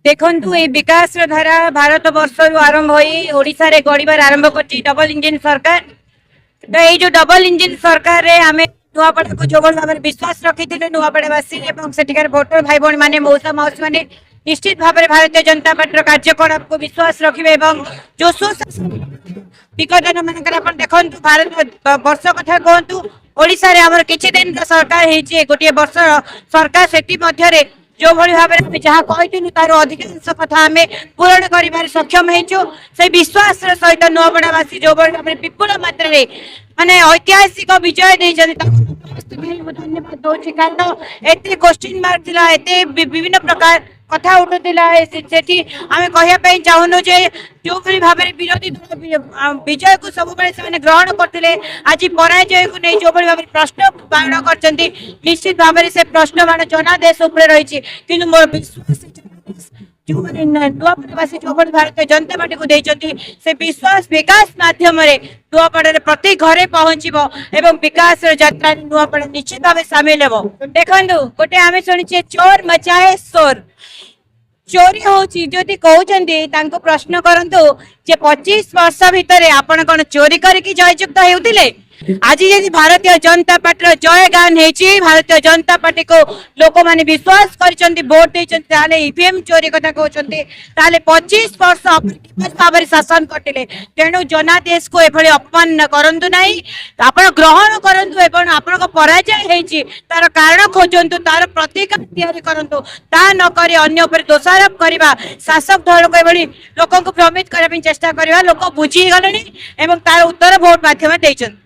देखु ये विकास धारा भारत वर्ष आरंभ होशा गड़बार आरंभ कर डबल इंजिन सरकार। तो ये जो डबल इंजिन सरकार रे आम नुआपड़ा को जो भाव विश्वास रखी नुआपड़ावासी सेठिकार भोटर भाई भाई मैंने मौसा मौसी मैंने निश्चित भाव में भारतीय जनता पार्टी कार्यकलाप को विश्वास रखिए जो सुशासन विगत दिन मान देखु भारत वर्ष कथा कहतु ओडिशा रे हमर किछि दिन सरकार हेछि गोटे वर्ष सरकार सेति मध्य जो भाई भाव में जहाँ कही तार अधिकांश कथा आम पूरण कर सक्षम हो से विश्वास सहित नुआपड़ावासी जो भाव में विपुल मात्रा माने ऐतिहासिक विजय धन्यवाद दूसरी कारण एत क्वेश्चन मार्क थिला एते विभिन्न प्रकार कथा उठुला आम कहवाई चाहूनु जे जो भाव में विरोधी दल विजय को सब से ग्रहण करते आज पराजय को नहीं जो भाव में प्रश्न बाण कर निश्चित भाव में से प्रश्न बाण जनादेश रही कि मोर विश्वास जो नुआपड़ावासी जो भारतीय जनता पार्टी को देते से विश्वास विकास माध्यम नुआपड़ा प्रति घरे पहुंचब एवं विकास यात्रा नुआपड़ा निश्चित भाव सामिल हो। देखो गोटे आम शुणी चोर मचाए शोर चोरी होची जदि कहते प्रश्न करंतु जे 25 वर्ष भितर आपण कौन चोरी करके जययुक्त होते आज यदि भारतीय जनता पार्टी जय गान है भारतीय जनता पार्टी को लोक माने विश्वास कर भोट देते ईवीएम चोरी कथा कहते 25 वर्ष भाव शासन करते तेणु जनादेश को एभली अपमान करंतु नहीं आपण ग्रहण करंतु एवं आपण पराजय तार कारण खोजंतु तार प्रतिकार तैयारी करंतु ता न करी अन्य ऊपर दोषारोप करबा शासक दल को एभली लोक को भ्रमित करबा चेष्टा करबा लोक बुझी गलेनी एवं तार उत्तर भोट माध्यम देछन।